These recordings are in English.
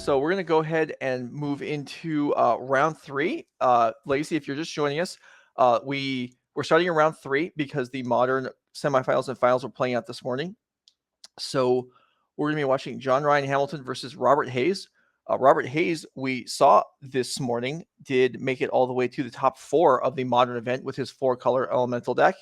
So we're going to go ahead and move into round 3. Lacey, if you're just joining us, we're starting in round 3 because the modern semifinals and finals were playing out this morning. So we're going to be watching John Ryan Hamilton versus Robert Hayes. Robert Hayes, we saw this morning, did make it all the way to the top 4 of the modern event with his 4-color elemental deck.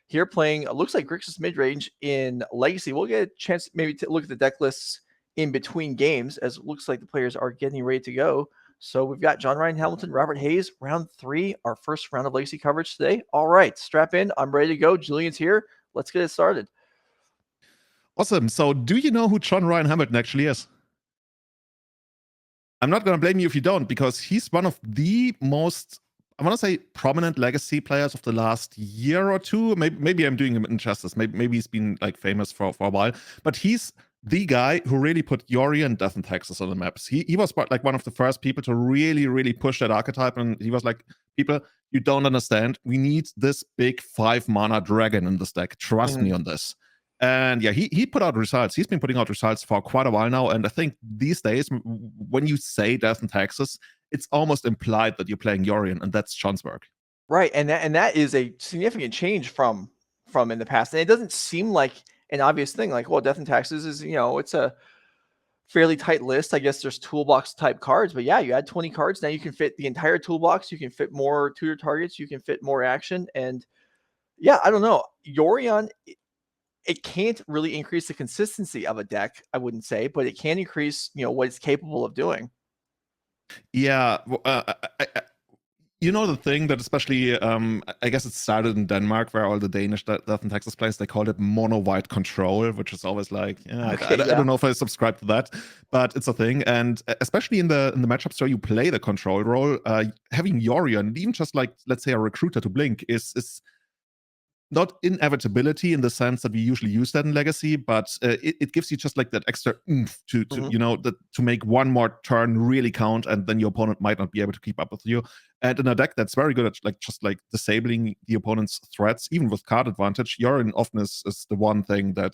Here playing, looks like Grixis Midrange in Legacy. We'll get a chance maybe to look at the deck lists in between games, as it looks like the players are getting ready to go. So we've got John Ryan Hamilton, Robert Hayes, round 3, our first round of Legacy coverage today. All right, strap in. I'm ready to go. Julian's here. Let's get it started. Awesome. So do you know who John Ryan Hamilton actually is? I'm not going to blame you if you don't, because he's one of the most, I want to say, prominent Legacy players of the last year or two. Maybe I'm doing him injustice. Maybe he's been like famous for a while, but he's the guy who really put Yori and Death and Taxes on the maps. He was like one of the first people to really push that archetype, and he was like, people, you don't understand. We need this big 5-mana dragon in this deck. Trust me on this. And yeah, he put out results. He's been putting out results for quite a while now. And I think these days, when you say Death and Taxes, it's almost implied that you're playing Yorion, and that's John's work. Right, and that is a significant change from in the past. And it doesn't seem like an obvious thing. Like, well, Death and Taxes is, it's a fairly tight list. I guess there's toolbox type cards, but yeah, you add 20 cards. Now you can fit the entire toolbox. You can fit more tutor targets. You can fit more action. And yeah, I don't know. Yorion, it can't really increase the consistency of a deck, I wouldn't say, but it can increase, what it's capable of doing. Yeah. You know, the thing that especially, I guess it started in Denmark, where all the Danish Death and Taxes plays, they called it mono-white control, which is always like, I don't know if I subscribe to that, but it's a thing. And especially in the matchups where you play the control role, having Yorion, even just like, let's say, a recruiter to blink is not inevitability in the sense that we usually use that in Legacy, but it gives you just like that extra oomph to to make one more turn really count, and then your opponent might not be able to keep up with you. And in a deck that's very good at just disabling the opponent's threats, even with card advantage, Yorion often is the one thing that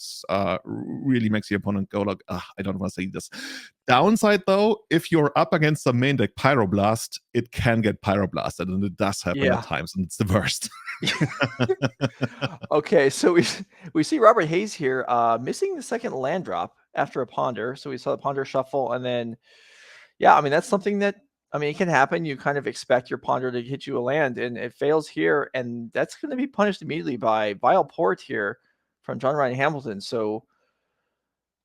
really makes the opponent go like, I don't want to say this. Downside though, if you're up against a main deck Pyroblast, it can get Pyroblasted, and it does happen at times, and it's the worst. Okay, so we see Robert Hayes here missing the second land drop after a ponder. So we saw the ponder shuffle, and then that's something that it can happen. You kind of expect your ponder to hit you a land, and it fails here, and that's going to be punished immediately by Vile Port here from John Ryan Hamilton. So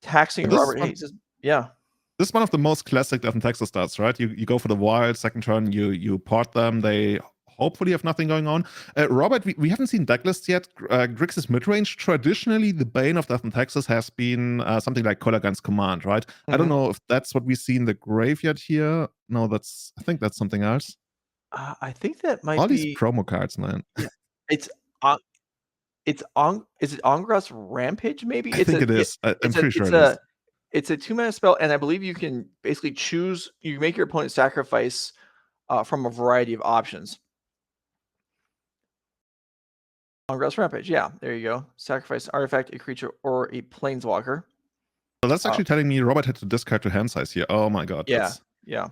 taxing Robert Hayes is This is one of the most classic Death and Taxes starts, right? You go for the wild, second turn, you port them, they hopefully have nothing going on. Robert, we haven't seen decklists yet. Grixis Midrange, traditionally, the bane of Death and Taxes has been something like Cathar Command, right? I don't know if that's what we see in the graveyard here. No, I think that's something else. I think that might all be these promo cards, man. Yeah, is it Ongra's Rampage, maybe? I think it is. I'm pretty sure it is. It's a 2-mana spell, and I believe you can basically choose, you make your opponent sacrifice from a variety of options. Ongra's Rampage, yeah, there you go. Sacrifice an artifact, a creature, or a planeswalker. So that's actually telling me Robert had to discard to hand size here. Oh my god. Yeah.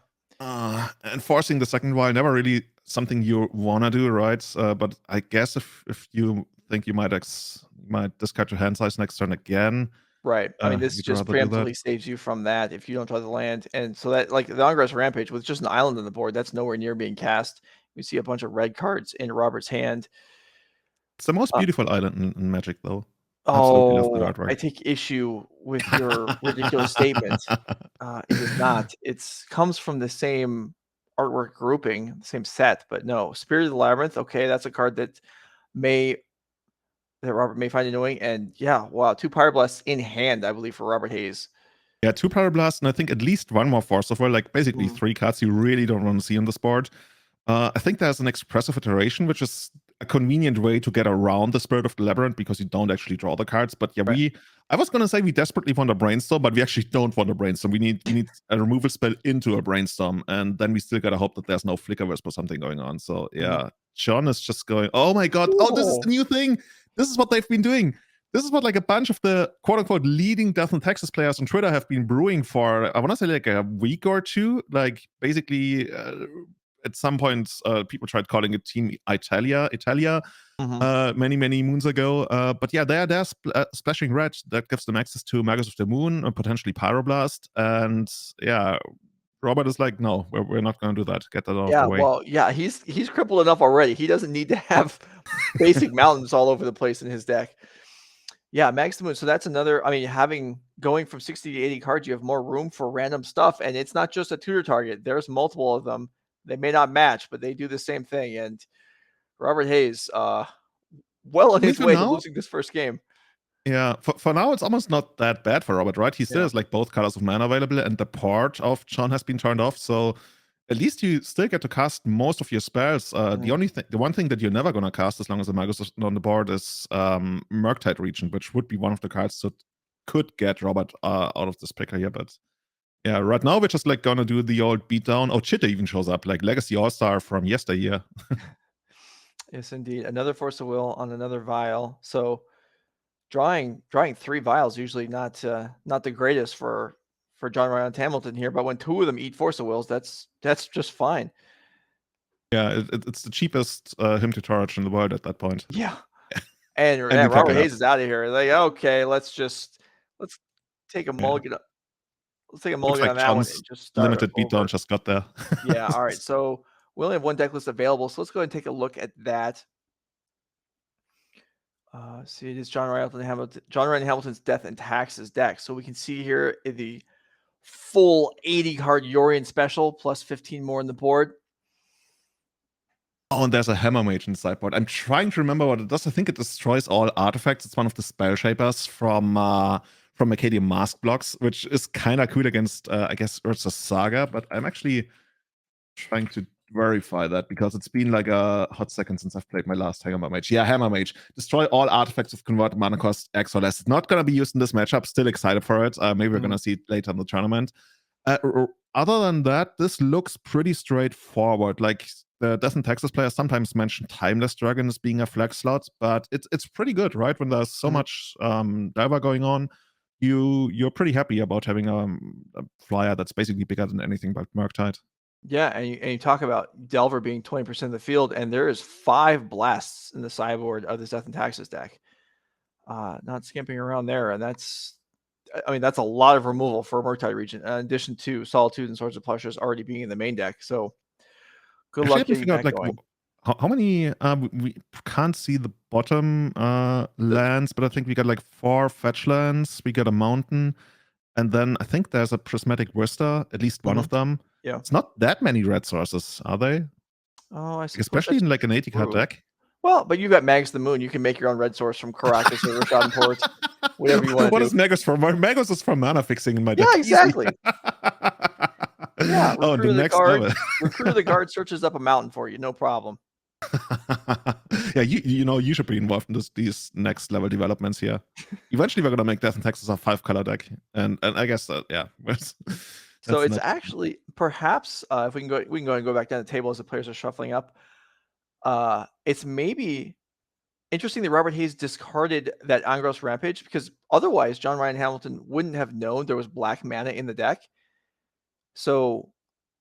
Enforcing the second wild, never really something you wanna do, right? But I guess if you think you might discard to hand size next turn again. Right. This just preemptively saves you from that if you don't draw the land. And so that, like the Ongra's Rampage with just an island on the board, that's nowhere near being cast. We see a bunch of red cards in Robert's hand. It's the most beautiful island in Magic, though. I take issue with your ridiculous statement. It is not. It comes from the same artwork grouping, the same set, but no. Spirit of the Labyrinth, okay, that's a card that Robert may find annoying. And 2 Pyroblasts in hand, I believe, for Robert Hayes. Yeah, 2 Pyroblasts, and I think at least one more Force of Will, like basically 3 cards you really don't want to see on this board. I think there's an expressive iteration, which is a convenient way to get around the Spirit of the Labyrinth because you don't actually draw the cards. But yeah, I was gonna say we desperately want a Brainstorm, but we actually don't want a Brainstorm. We need a removal spell into a Brainstorm, and then we still gotta hope that there's no Flickerwisp or something going on. So yeah, John is just going, oh my god, this is the new thing. This is what they've been doing. this is what like a bunch of the quote-unquote leading Death and Taxes players on Twitter have been brewing for, I want to say like a week or two. Like basically at some point people tried calling it Team Italia many moons ago. But yeah, they're splashing red. That gives them access to Magus of the Moon and potentially Pyroblast. And yeah, Robert is like, no, we're not going to do that. Get that out of the way. Well, yeah, he's crippled enough already. He doesn't need to have basic mountains all over the place in his deck. Yeah, Magus the Moon. So that's another. I mean, going from 60 to 80 cards, you have more room for random stuff, and it's not just a tutor target. There's multiple of them. They may not match, but they do the same thing. And Robert Hayes, well on his way to losing this first game. Yeah, for now, it's almost not that bad for Robert, right? He still has like both colors of mana available, and the port of John has been turned off. So at least you still get to cast most of your spells. The one thing that you're never gonna cast as long as the Magus is on the board is Murktide Region, which would be one of the cards that could get Robert out of this picker here. But yeah, right now we're just like gonna do the old beatdown. Oh, Jitte even shows up, like Legacy All-Star from yesteryear. Yes, indeed. Another Force of Will on another vial. So drawing 3 vials usually not the greatest for John Ryan Hamilton here, but when 2 of them eat Force of Wills, that's just fine. Yeah, it's the cheapest him to charge in the world at that point. Yeah. And Robert Hayes is out of here. Like, okay, let's take a mulligan. Let's take a mulligan on that John's one and just start limited beatdown just got there. Yeah, all right. So we only have one deck list available, so let's go ahead and take a look at that. See, it is John Ryan Hamilton's Death and Taxes deck. So we can see here the full 80 card Yorion special plus 15 more on the board. Oh, and there's a Hammer Mage in the sideboard. I'm trying to remember what it does. I think it destroys all artifacts. It's one of the spell shapers from Acadian Mask blocks, which is kind of cool against, I guess, Urza's Saga. But I'm actually trying to verify that because it's been like a hot second since I've played my last Hammer Mage. Yeah, Hammer Mage. Destroy all artifacts of converted mana cost X or less. It's not going to be used in this matchup. Still excited for it. Maybe we're going to see it later in the tournament. Other than that, this looks pretty straightforward. Like the Death and Taxes players sometimes mention Timeless Dragon as being a flex slot, but it's pretty good, right? When there's so much Delver going on, you're pretty happy about having a flyer that's basically bigger than anything but Murktide. Yeah, and you talk about Delver being 20% of the field, and there is 5 blasts in the sideboard of this Death and Taxes deck. Not skimping around there, and that's a lot of removal for Murktide Region, in addition to Solitude and Swords of Plowshares already being in the main deck. So good luck getting that going. How many we can't see the bottom lands, but I think we got like 4 fetch lands, we got a mountain, and then I think there's a Prismatic Vista, at least one of them. Yeah, it's not that many red sources, are they? Oh, I see. Especially in like an 80 card deck. Well, but you got Magus the Moon. You can make your own red source from Karakas or Rishadan Port, whatever you want to do. What is Magus for? Magus is for mana fixing in my deck. Yeah, exactly. Yeah. Oh, the next level. Recruiter the Guard searches up a mountain for you, no problem. Yeah, you should be involved in these next level developments here. Eventually, we're gonna make Death and Taxes a 5-color deck, and I guess yeah. So it's actually perhaps if we can go and go back down the table as the players are shuffling up. It's maybe interesting that Robert Hayes discarded that Angros Rampage, because otherwise John Ryan Hamilton wouldn't have known there was black mana in the deck. So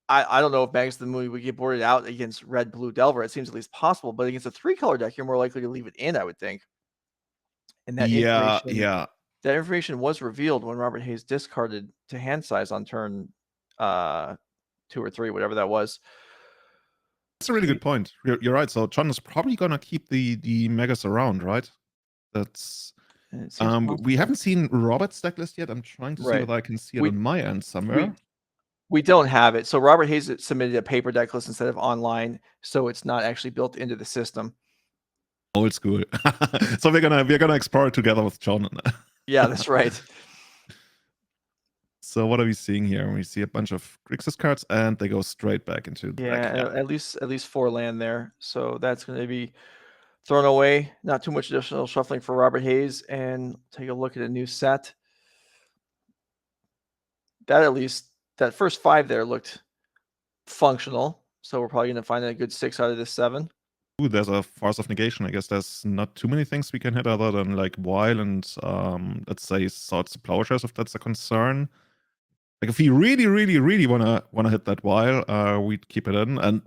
I don't know if Magus the Moon would get boarded out against red blue Delver. It seems at least possible, but against a 3-color deck, you're more likely to leave it in, I would think. And that that information was revealed when Robert Hayes discarded to hand size on turn 2 or 3, whatever that was. That's a really good point. You're right. So John is probably gonna keep the Magus around, right? That's we haven't seen Robert's deck list yet. I'm trying to see whether I can see it on my end somewhere. We don't have it. So Robert Hayes submitted a paper deck list instead of online, so it's not actually built into the system. Old school. So we're gonna explore it together with John. Yeah, that's right. So what are we seeing here? We see a bunch of Grixis cards, and they go straight back into the deck. At least 4 land there. So that's going to be thrown away. Not too much additional shuffling for Robert Hayes. And take a look at a new set. That first 5 there looked functional. So we're probably going to find a good 6 out of this 7. Ooh, there's a Force of Negation. I guess there's not too many things we can hit other than like Vial and let's say Swords to Plowshares, if that's a concern. Like if we really wanna hit that Vial, we'd keep it in. And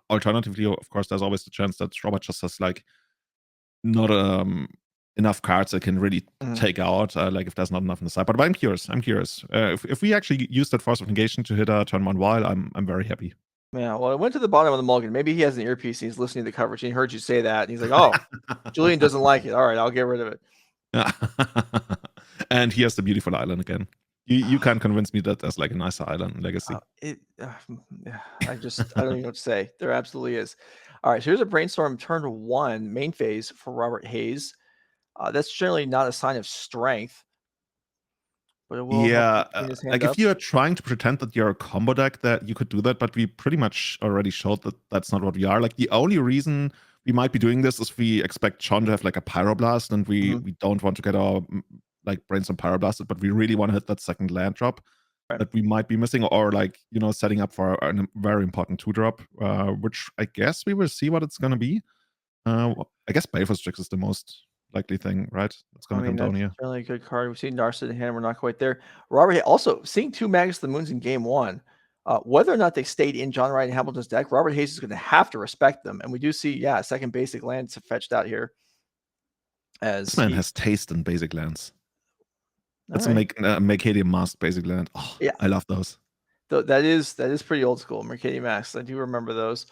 alternatively, of course, there's always the chance that Robert just has like not enough cards that can really take out, like if there's not enough on the side. But I'm curious. If we actually use that Force of Negation to hit a turn 1 Vial, I'm very happy. Yeah, well, I went to the bottom of the mulligan. Maybe he has an earpiece and he's listening to the coverage and he heard you say that. And he's like, oh, Julian doesn't like it. All right, I'll get rid of it. And he has the beautiful island again. You can't convince me that there's like a nicer island legacy. I don't even know what to say. There absolutely is. All right, so here's a brainstorm turn 1 main phase for Robert Hayes. That's generally not a sign of strength, but it will help him clean his hand like up. if you're trying to pretend that you're a combo deck, that you could do that, but we pretty much already showed that that's not what we are. Like the only reason we might be doing this is we expect John to have like a Pyroblast, and we don't want to get our like brainstorm Pyroblasted, but we really want to hit that second land drop that we might be missing, or like, you know, setting up for a very important 2-drop, which I guess we will see what it's going to be. I guess Baleful Strix is the most likely thing, right? That's going to come down here. That's really a good card. We've seen Narset in hand. We're not quite there. Robert, also seeing 2 Magus of the Moons in game 1. Whether or not they stayed in John Wright and Hamilton's deck, Robert Hayes is going to have to respect them. And we do see, a second basic land fetched out here. As this man has taste in basic lands. That's right. a Mercadian Mask basic land. Oh, yeah, I love those. That is pretty old school. Mercadian Masks. I do remember those.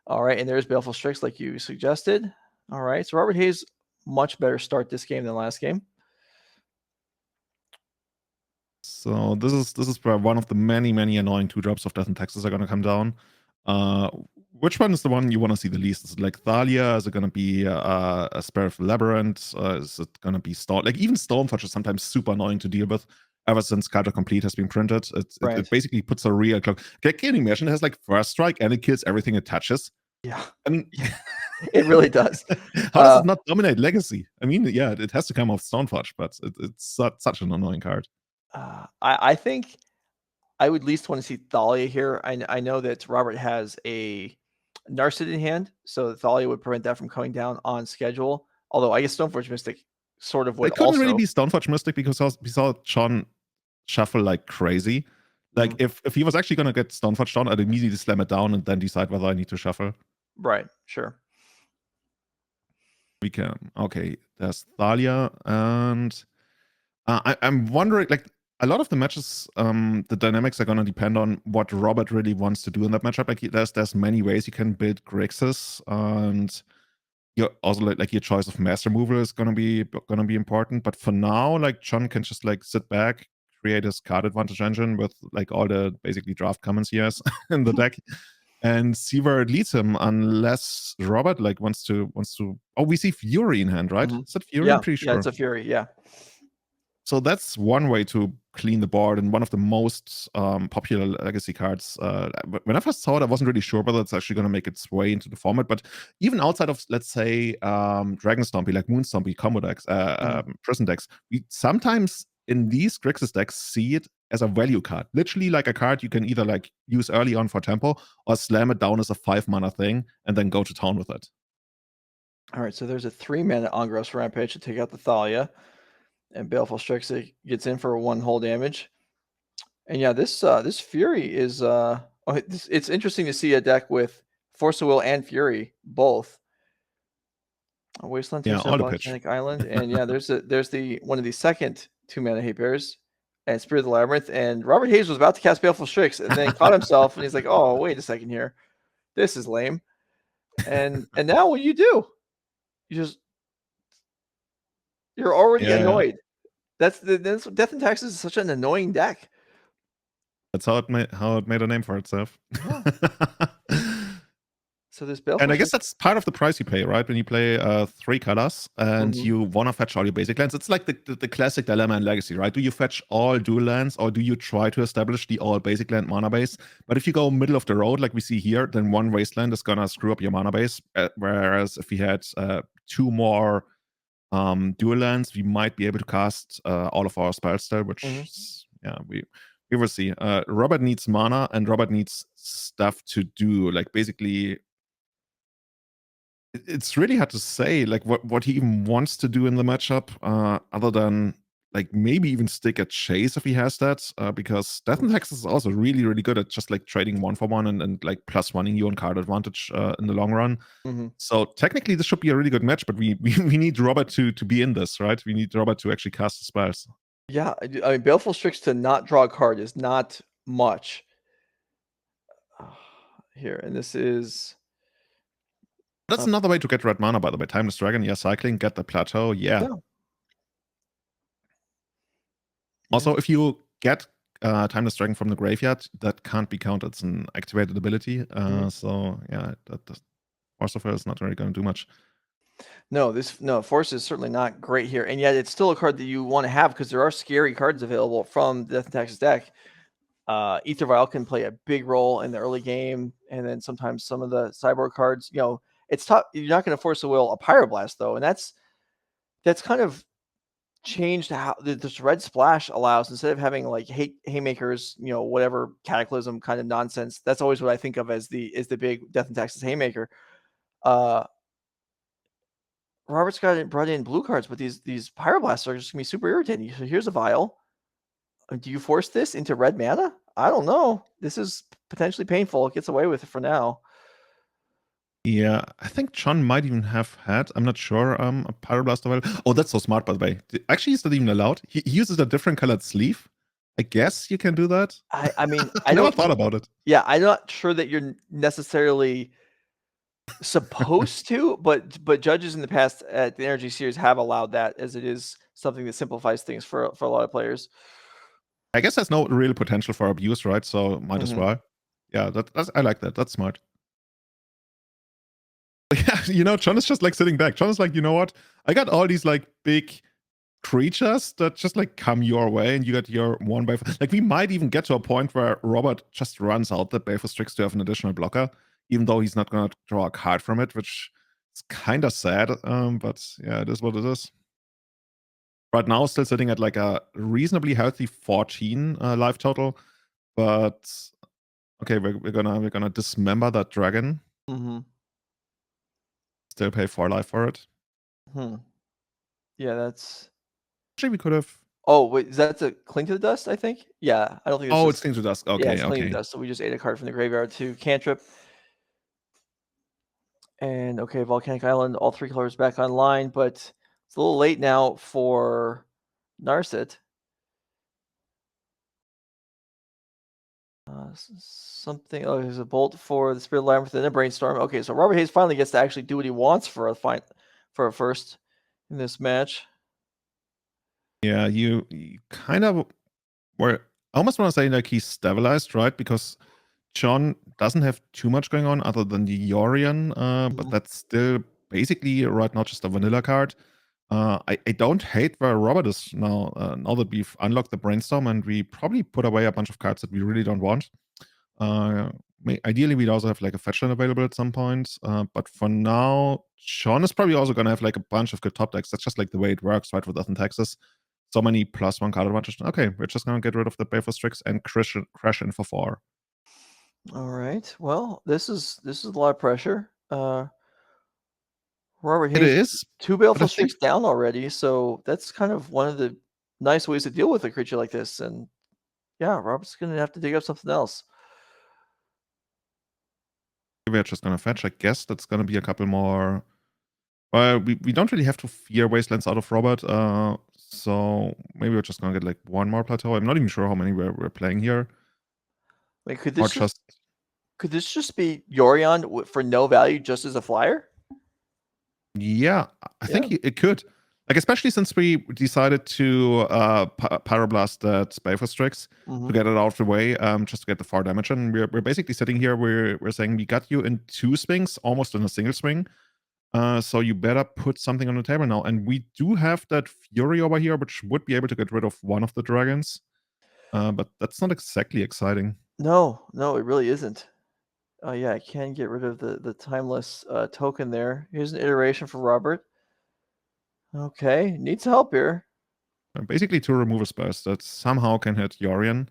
All right, and there's Baleful Strix, like you suggested. All right, so Robert Hayes, much better start this game than last game. So this is where one of the many annoying 2-drops of Death and Taxes are going to come down. Which one is the one you want to see the least? Is it like Thalia? Is it going to be a Spirit of the Labyrinth? Is it going to be Stone? Like even Stoneforge is sometimes super annoying to deal with. Ever since Kaldra Compleat has been printed, it basically puts a real clock. Can you imagine? It has like first strike and it kills everything it touches. Yeah, I mean, it really does. How does it not dominate Legacy? I mean, yeah, it has to come off Stoneforge, but it's such an annoying card. I think I would least want to see Thalia here. I know that Robert has a Narset in hand, so Thalia would prevent that from coming down on schedule. Although I guess Stoneforge Mystic sort of would. It couldn't really be Stoneforge Mystic because we saw John shuffle like crazy. Like if he was actually going to get Stoneforge down, I'd immediately slam it down and then decide whether I need to shuffle. Right, sure. We can. Okay, there's Thalia, and I'm wondering, like, a lot of the matches, the dynamics are going to depend on what Robert really wants to do in that matchup. Like, there's many ways you can build Grixis, and you're also like your choice of master removal is going to be important. But for now, like, John can just like sit back, create his card advantage engine with like all the basically draft commons he has in the deck, and see where it leads him. Unless Robert like wants to. Oh, we see Fury in hand, right? Is that Fury? I'm pretty sure. Yeah, it's a Fury. Yeah. So that's one way to clean the board, and one of the most popular legacy cards. When I first saw it, I wasn't really sure whether it's actually going to make its way into the format. But even outside of, let's say, Dragon Stompy, like Moon Stompy combo decks, prison decks, we sometimes in these Grixis decks see it as a value card. Literally like a card you can either like use early on for tempo or slam it down as a 5-mana thing and then go to town with it. All right, so there's a 3-mana Ongross Rampage to take out the Thalia. And Baleful Strix gets in for 1 whole damage. And yeah, this Fury is it's interesting to see a deck with Force of Will and Fury both. Wasteland takes out Volcanic Island, and yeah, there's the one of the second 2-mana hate bears and Spirit of the Labyrinth. And Robert Hayes was about to cast Baleful Strix and then caught himself, and he's like, "Oh, wait a second here, this is lame." And now what do? You're already annoyed. That's Death and Taxes is such an annoying deck. That's how it made a name for itself. Yeah. So this Baleful, and I guess that's part of the price you pay, right? When you play 3 colors and you want to fetch all your basic lands. It's like the classic dilemma in Legacy, right? Do you fetch all dual lands, or do you try to establish the all basic land mana base? But if you go middle of the road, like we see here, then 1 Wasteland is gonna screw up your mana base. Whereas if we had 2 more dual lands, we might be able to cast all of our spells still, which yeah, we will see. Robert needs mana, and Robert needs stuff to do, like basically It's really hard to say like what he even wants to do in the matchup, other than like maybe even stick at Chase if he has that, because Death and Taxes is also really, really good at just like trading 1-for-1 and like plus oneing you on card advantage in the long run. Mm-hmm. So technically this should be a really good match, but we need Robert to be in this, right? We need Robert to actually cast the spells. Yeah, I mean, Baleful Strix to not draw a card is not much. Here, and this is... That's another way to get red mana, by the way. Timeless Dragon, yeah, cycling, get the plateau, yeah. Also, if you get Timeless Dragon from the graveyard, that can't be counted. It's an activated ability. So yeah, that Force of Will is not really going to do much. No, Force is certainly not great here, and yet it's still a card that you want to have because there are scary cards available from Death and Taxes deck. Aether Vial can play a big role in the early game, and then sometimes some of the sideboard cards. It's tough. You're not going to Force of Will a Pyroblast though, and that's kind of changed how this red splash allows, instead of having like haymakers, whatever cataclysm kind of nonsense. That's always what I think of as the big Death and Taxes haymaker. Robert's brought in blue cards, but these Pyroblasts are just gonna be super irritating. So here's a vial. Do you force this into red mana? I don't know. This is potentially painful. It gets away with it for now. Yeah, I think John might even have had, I'm not sure, a Pyroblast available. Oh, that's so smart, by the way. Actually, he's not even allowed. He uses a different colored sleeve. I guess you can do that. I mean, I never thought about it. Yeah, I'm not sure that you're necessarily supposed to, but judges in the past at the Energy Series have allowed that, as it is something that simplifies things for a lot of players. I guess there's no real potential for abuse, right? So might as well. Yeah, that's I like that. That's smart. Yeah, John is just like sitting back. John is like, you know what? I got all these like big creatures that just like come your way, and you got your 1/4. Like we might even get to a point where Robert just runs out the Baleful Strix to have an additional blocker, even though he's not gonna draw a card from it, which is kind of sad. But yeah, it is what it is. Right now, still sitting at like a reasonably healthy 14 life total, but okay, we're gonna dismember that dragon. Still pay 4 life for it. Yeah, that's... Actually, we could have... Oh, wait, is that to Cling to the Dust, I think? Yeah, I don't think it's Cling to the Dust. Okay, yeah, it's Cling to the Dust, so we just ate a card from the graveyard to cantrip. And okay, Volcanic Island, all 3 colors back online, but it's a little late now for Narset. Something. Oh, there's a bolt for the Spirit Labyrinth and a Brainstorm. Okay, so Robert Hayes finally gets to actually do what he wants for a first in this match. Yeah, you kind of were... I almost want to say like he's stabilized, right? Because John doesn't have too much going on other than the Yorion, but that's still basically right now just a vanilla card. I don't hate where Robert is now, now that we've unlocked the Brainstorm and we probably put away a bunch of cards that we really don't want. Ideally, we'd also have like a fetch land available at some point, but for now, John is probably also going to have like a bunch of good top decks. That's just like the way it works, right, with Death and Taxes. So many +1 card advantage. Okay, we're just going to get rid of the Baleful Strix and crash in for 4. All right. Well, this is a lot of pressure. Robert Hayes, It is 2 Baleful Strix down already, so that's kind of one of the nice ways to deal with a creature like this. And yeah, Robert's going to have to dig up something else. We're just going to fetch. I guess that's going to be a couple more. Well, we don't really have to fear Wastelands out of Robert, so maybe we're just going to get like 1 more plateau. I'm not even sure how many we're playing here. Wait, could this just be Yorion for no value just as a flyer? Yeah, I think it could. Like, especially since we decided to Pyroblast that Baleful Strix to get it out of the way, just to get the 4 damage in. We're basically sitting here, we're saying we got you in 2 swings, almost in a single swing. So you better put something on the table now. And we do have that Fury over here, which would be able to get rid of one of the dragons. But that's not exactly exciting. No, it really isn't. Oh yeah, I can get rid of the timeless token there. Here's an iteration for Robert. Okay, needs help Basically 2 removal spells that somehow can hit Yorion.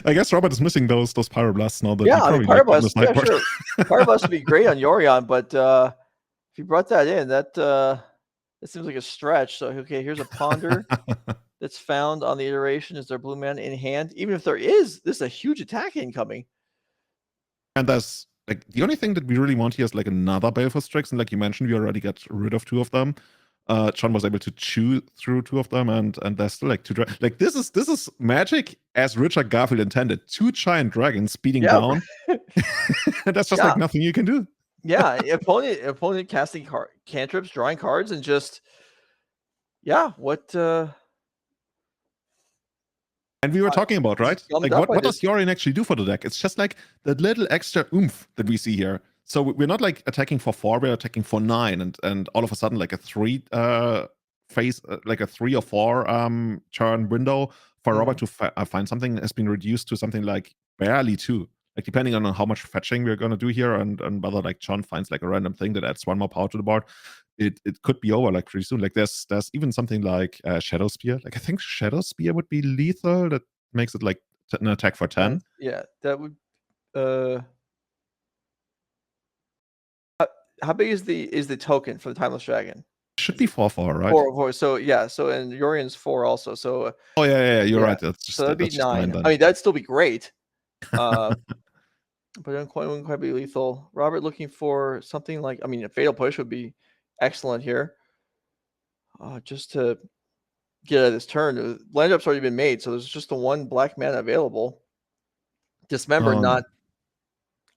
I guess Robert is missing those pyroblasts now that Yeah, he I mean, probably liked on the Pyroblast, yeah, sideboard. sure. Pyroblast would be great on Yorion, but if you brought that in, that seems like a stretch. So, okay, here's a Ponder that's found on the iteration. Is there blue mana in hand? Even if there is, this is a huge attack incoming. And there's like the only thing that we really want here is like another Baleful Strix, and like you mentioned, we already got rid of 2 of them. John was able to chew through 2 of them, and there's still like 2 like this is Magic as Richard Garfield intended. 2 giant dragons speeding down. And that's just like nothing you can do. Yeah, opponent casting cantrips, drawing cards, and just what and we were talking about, right? Like what does Yorion actually do for the deck? It's just like that little extra oomph that we see here. So we're not like attacking for 4, we're attacking for 9, and all of a sudden like a 3 phase, like a 3 or 4 turn window for Robert to find something has been reduced to something like barely 2. Like depending on how much fetching we're gonna do here, and whether like John finds like a random thing that adds 1 more power to the board, it could be over like pretty soon. Like there's even something like Shadow Spear. Like I think Shadow Spear would be lethal. That makes it like an attack for 10. Yeah, that would. How big is the token for the Timeless Dragon? Should be 4/4, right? 4/4. So yeah, so and Yorion's 4 also. So oh yeah, you're right. That's just so that'd be that's just 9. 9 I mean, that'd still be great. But it wouldn't quite be lethal. Robert looking for something like, I mean, a Fatal Push would be excellent here. Just to get out of this turn. Land up's already been made, so there's just the 1 black mana available. Dismember, not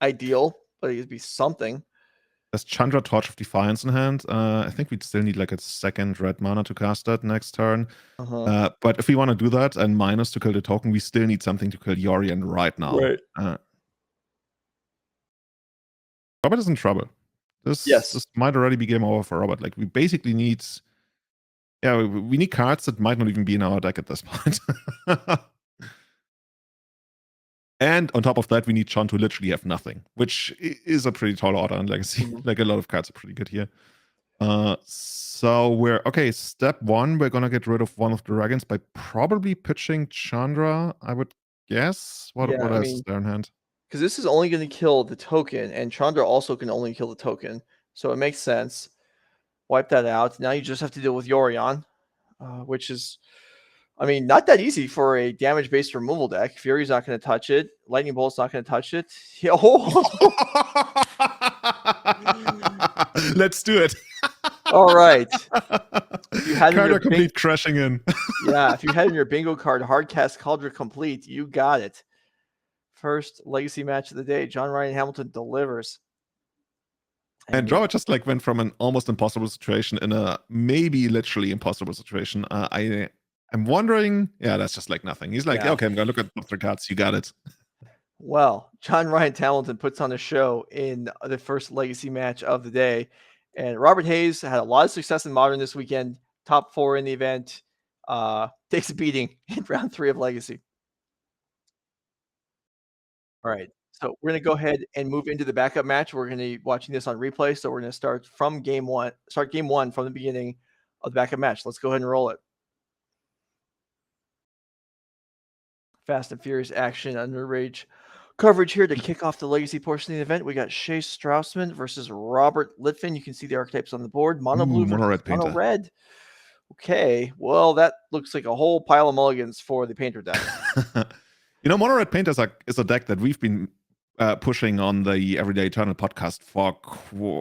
ideal, but it'd be something. There's Chandra, Torch of Defiance in hand. I think we'd still need like a 2nd red mana to cast that next turn. But if we want to do that and minus to kill the token, we still need something to kill Yorion right now. Right. Robert is in trouble. This might already be game over for Robert. Like we basically need, we need cards that might not even be in our deck at this point. And on top of that, we need John to literally have nothing, which is a pretty tall order in Legacy. Like a lot of cards are pretty good here. So we're okay. Step 1, we're gonna get rid of 1 of the dragons by probably pitching Chandra, I would guess. What else is there in hand? Because this is only going to kill the token, and Chandra also can only kill the token, so it makes sense. Wipe that out. Now you just have to deal with Yorion, which is, I mean, not that easy for a damage-based removal deck. Fury's not going to touch it. Lightning Bolt's not going to touch it. Let's do it. All right. You had Kaldra Compleat crashing in. Yeah, if you had in your bingo card Hardcast Kaldra Compleat, you got it. First Legacy match of the day. John Ryan Hamilton delivers. And Robert just like went from an almost impossible situation in a maybe literally impossible situation. I'm wondering, that's just like nothing. He's like, okay, I'm gonna look at the 3 cards. You got it. Well, John Ryan Hamilton puts on a show in the first Legacy match of the day. And Robert Hayes had a lot of success in Modern this weekend. Top 4 in the event. Takes a beating in round 3 of Legacy. All right. So we're going to go ahead and move into the backup match. We're going to be watching this on replay. So we're going to start from game 1 from the beginning of the backup match. Let's go ahead and roll it. Fast and Furious action under Rage coverage here to kick off the Legacy portion of the event. We got Shea Strausman versus Robert Litfin. You can see the archetypes on the board. Mono blue versus mono red. Okay, well, that looks like a whole pile of mulligans for the painter deck. Mono red painter is a deck that we've been pushing on the Everyday Eternal podcast for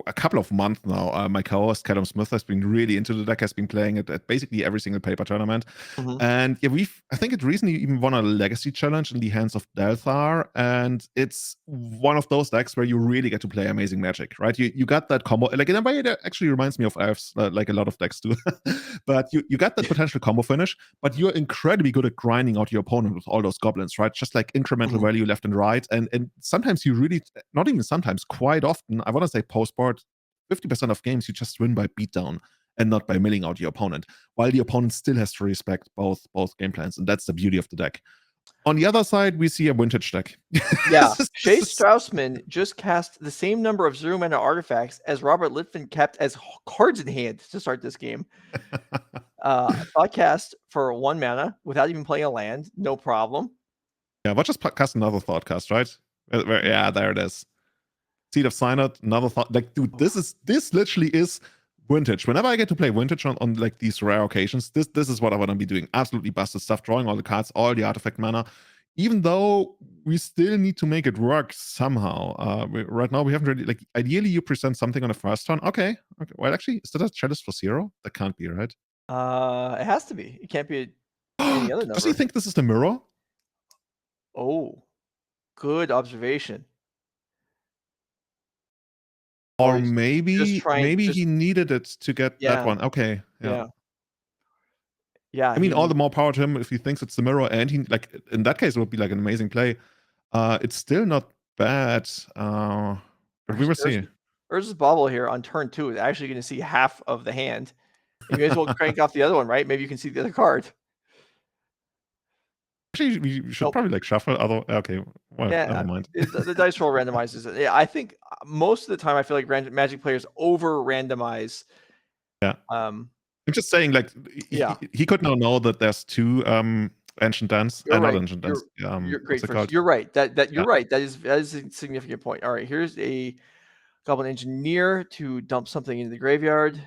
a couple of months now. My co-host Callum Smith has been really into the deck, has been playing it at basically every single paper tournament. And I think it recently even won a Legacy challenge in the hands of Delthar, and it's one of those decks where you really get to play amazing Magic, right? You got that combo, like in a way it actually reminds me of Elves, like a lot of decks do. But you got that potential combo finish, but you're incredibly good at grinding out your opponent with all those goblins, right? Just like incremental value left and right, and sometimes you really, not even sometimes, quite often, I want to say post-board, 50% of games you just win by beatdown and not by milling out your opponent, while the opponent still has to respect both game plans, and that's the beauty of the deck. On the other side, we see a vintage deck. Yeah, Shea Strausman just cast the same number of 0-mana artifacts as Robert Litfin kept as cards in hand to start this game. Thought cast for 1 mana without even playing a land, no problem. Yeah, we'll just cast another thought cast, right? Yeah, there it is. Seed of Synod, another thought. Like, dude, this literally is vintage. Whenever I get to play vintage on like these rare occasions, this is what I want to be doing. Absolutely busted stuff, drawing all the cards, all the artifact mana. Even though we still need to make it work somehow. Right now we haven't really, like, ideally you present something on the first turn. Okay. Well, actually, is that a chalice for 0? That can't be, right? It has to be. It can't be any other number. Does he think this is the mirror? Oh, good observation. Or he's maybe he needed it to get that one. Okay. Yeah. I mean, all the more power to him if he thinks it's the mirror, and he, like, in that case it would be like an amazing play. It's still not bad. But we will see. Urza's Bauble here on turn 2 is actually going to see half of the hand. You may as well crank off the other one, right? Maybe you can see the other card. Actually, we should probably like shuffle other. Okay, well, never mind. The dice roll randomizes it. Yeah, I think most of the time I feel like Magic players over randomize. Yeah. I'm just saying, like, he could now know that there's 2 ancient dance. Not ancient dance. You're great. You're right. You're right. That is a significant point. All right, here's a Goblin Engineer to dump something into the graveyard.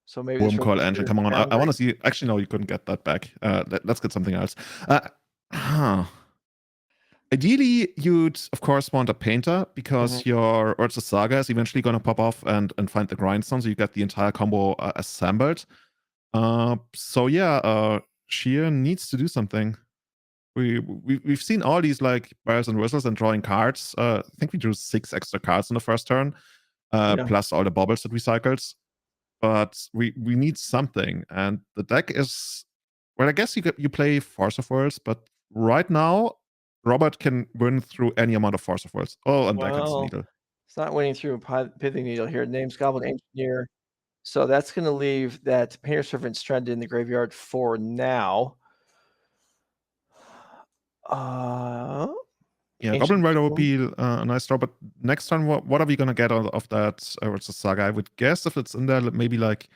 So maybe Wurmcoil Engine. Come on, I want to see. Actually, no, you couldn't get that back. Let's get something else. Ideally, you'd of course want a painter because your Urza Saga is eventually going to pop off and find the grindstone, so you get the entire combo assembled. So yeah, Shea needs to do something. We've seen all these like bells and whistles and drawing cards. I think we drew 6 extra cards in the first turn, plus all the baubles that we cycled. But we need something, and the deck is, well, I guess you play Force of Worlds, but right now Robert can win through any amount of Force of Worlds. Oh, and Deckard's Needle. It's not winning through Pithing Needle here. Name's Goblin Engineer. So that's going to leave that Painter Servant Strand in the graveyard for now. Yeah, Goblin Rider would be a nice draw, but next time, what are we going to get out of that Urza Saga? I would guess if it's in there, maybe like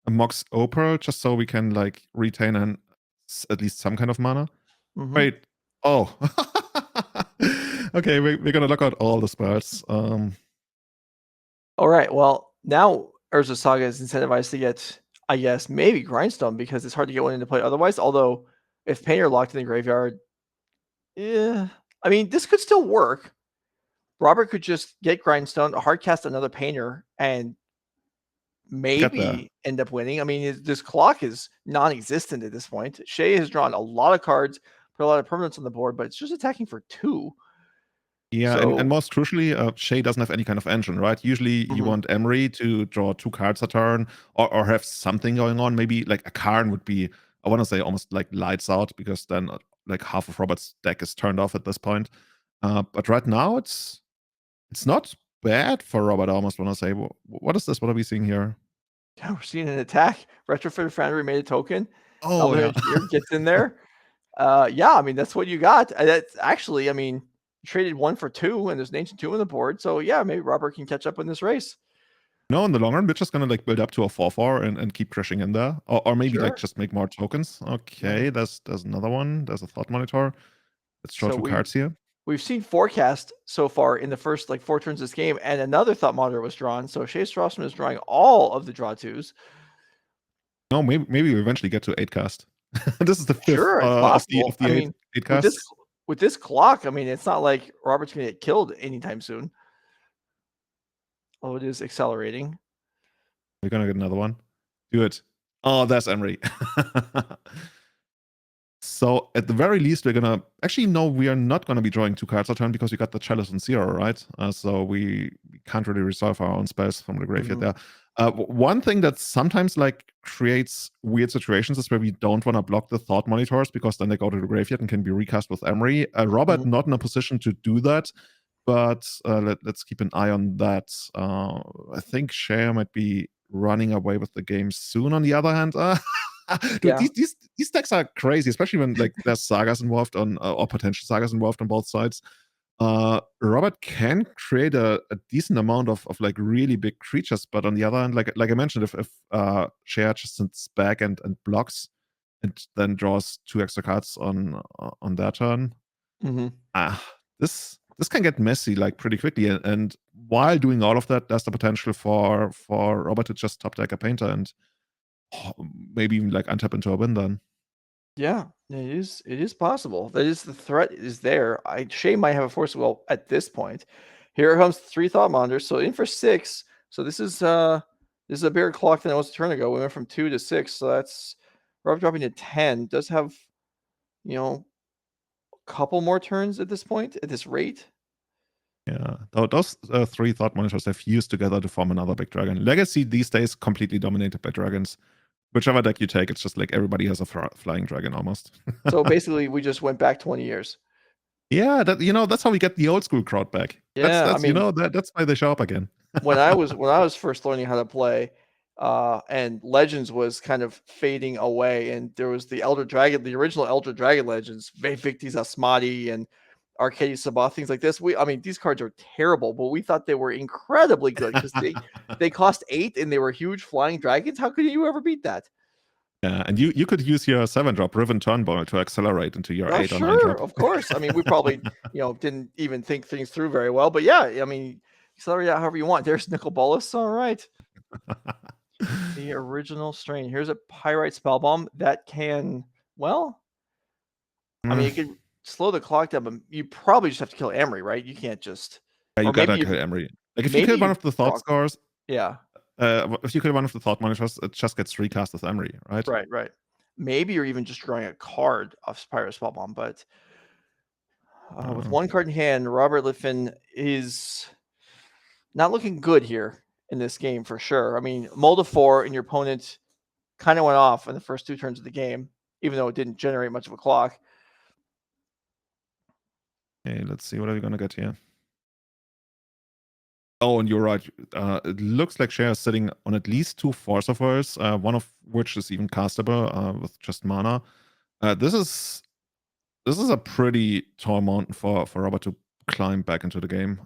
a Mox Opal, just so we can like retain at least some kind of mana. Wait. Oh. Okay, we're going to look at all the spells. All right, well, now Urza Saga is incentivized to get, I guess, maybe Grindstone, because it's hard to get one into play otherwise. Although, if Painter locked in the graveyard, yeah, I mean, this could still work. Robert could just get Grindstone, hardcast another Painter, and maybe end up winning. I mean, this clock is non-existent at this point. Shea has drawn a lot of cards, put a lot of permanents on the board, but it's just attacking for 2. Yeah, and most crucially, Shea doesn't have any kind of engine, right? Usually you want Emery to draw 2 cards a turn or have something going on. Maybe like a Karn would be, I want to say, almost like lights out, because then like half of Robert's deck is turned off at this point. But right now it's not bad for Robert, I almost want to say. What is this? What are we seeing here? Yeah, we're seeing an attack. Retrofit Foundry made a token. Oh, yeah. Gets in there. Yeah, I mean, that's what you got. That's actually, I mean, traded 1 for 2, and there's an Ancient 2 on the board. So yeah, maybe Robert can catch up in this race. No, in the long run, we're just gonna like build up to a 4/4 and keep crushing in there, or maybe like just make more tokens. Okay, there's another one. There's a Thought Monitor. Let's draw 2 cards here. We've seen Forecast so far in the first like 4 turns of this game, and another Thought Monitor was drawn. So Shea Strausman is drawing all of the draw 2s. No, maybe we eventually get to 8 cast. This is the 5th of the 8 casts. With this clock, I mean, it's not like Robert's going to get killed anytime soon. Oh, it is accelerating. We're going to get another one. Do it. Oh, that's Emery. So at the very least, we're going to... Actually, no, we are not going to be drawing 2 cards a turn because we got the Chalice on 0, right? So we can't really resolve our own spells from the graveyard there. One thing that sometimes like creates weird situations is where we don't want to block the Thought Monitors, because then they go to the graveyard and can be recast with Emery. Robert not in a position to do that, but let's keep an eye on that. I think Shea might be running away with the game soon. On the other hand, Dude, Yeah. these decks are crazy, especially when like there's sagas involved on or potential sagas involved on both sides. Robert can create a decent amount of like really big creatures, but on the other hand, like I mentioned, if Shea just sits back and blocks and then draws 2 extra cards on their turn, Mm-hmm. this can get messy like pretty quickly. And while doing all of that, there's the potential for Robert to just top deck a painter and maybe even like untap into a win then. Yeah, it is possible. That is, the threat is there. Shea might have a force will at this point. Here comes 3 Thought Monitors, so in for 6. So this is a bigger clock than it was a turn ago. We went from 2 to 6, so that's Rob dropping to 10. Does have, a couple more turns at this point at this rate. Yeah, those 3 Thought Monitors have fused together to form another big dragon. Legacy these days completely dominated by dragons. Whichever deck you take, it's just like everybody has a flying dragon almost. So basically, we just went back 20 years. Yeah, that's how we get the old school crowd back. Yeah, That's that's why they show up again. when I was first learning how to play, and Legends was kind of fading away, and there was the Elder Dragon, the original Elder Dragon Legends, Victis Asmati and Arcadius Sabath, things like this. These cards are terrible, but we thought they were incredibly good because they cost 8 and they were huge flying dragons. How could you ever beat that? Yeah, and you could use your 7-drop Riven Turnbull to accelerate into your 8 or 9 Sure, drop. of course. We probably didn't even think things through very well, but yeah, accelerate out however you want. There's Nicol Bolas. All right. The original strain. Here's a Pyrite Spellbomb that can, it could slow the clock down, but you probably just have to kill Emery, right? You can't just. Yeah, you Or gotta maybe kill Emery. Like if you maybe kill one you of the Thought proc- Scores, Yeah, if you kill one of the Thought Monitors, it just gets recast as Emery, right? right. Maybe you're even just drawing a card of Pyrite Spellbomb, but with one card in hand, Robert Litfin is not looking good here in this game for sure. Mold of 4 and your opponent kind of went off in the first 2 turns of the game, even though it didn't generate much of a clock. Okay, let's see. What are we gonna get here? Oh, and you're right. It looks like Shea is sitting on at least 2 Force of Words, one of which is even castable with just mana. This is a pretty tall mountain for Robert to climb back into the game.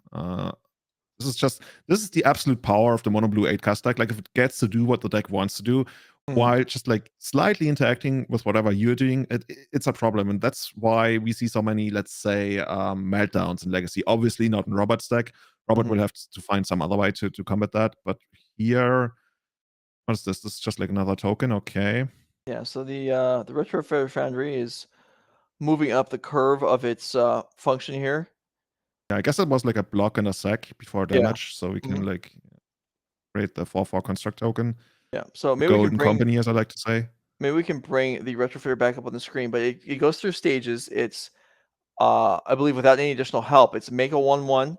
This is the absolute power of the mono blue 8 cast deck. Like if it gets to do what the deck wants to do, while just like slightly interacting with whatever you're doing, it's a problem. And that's why we see so many, let's say, meltdowns in Legacy. Obviously not in Robert's deck. Robert will have to find some other way to combat that. But here, what is this? This is just like another token. Okay. Yeah, so the Retrofit Foundry is moving up the curve of its function here. Yeah, I guess it was like a block and a sack before damage, so we can like create the 4/4 construct token. Yeah, so maybe Golden Company, as I like to say. Maybe we can bring the Retrofitter back up on the screen, but it goes through stages. It's I believe without any additional help, it's make a 1/1, and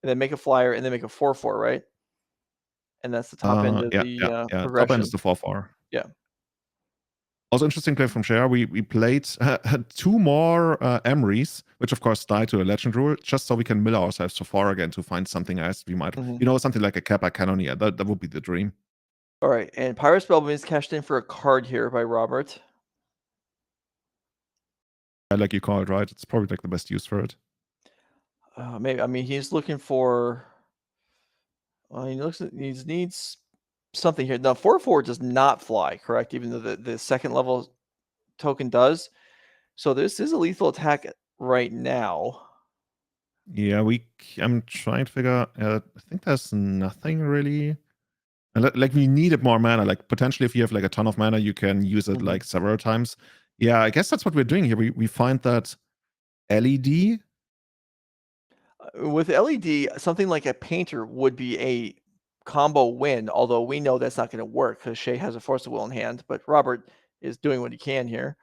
then make a flyer, and then make a 4/4, right? And that's the top end of the progression. Top end is the 4/4. Yeah. Also interesting play from Shea. We played 2 more Emerys, which of course died to a legend rule, just so we can mill ourselves to 4 again to find something else we might, something like a Kappa Cannoneer. That would be the dream. All right, and Pyrite Spellbomb is cashed in for a card here by Robert. Like you call it, right? It's probably like the best use for it. Maybe. He's looking for. He needs something here. Now, 4/4 does not fly, correct? Even though the second level token does. So this is a lethal attack right now. Yeah, I'm trying to figure. I think there's nothing really. Like we needed more mana. Like potentially, if you have like a ton of mana, you can use it like several times. Yeah, I guess that's what we're doing here. We find that LED. With LED, something like a painter would be a combo win, although we know that's not going to work because Shea has a Force of Will in hand, but Robert is doing what he can here.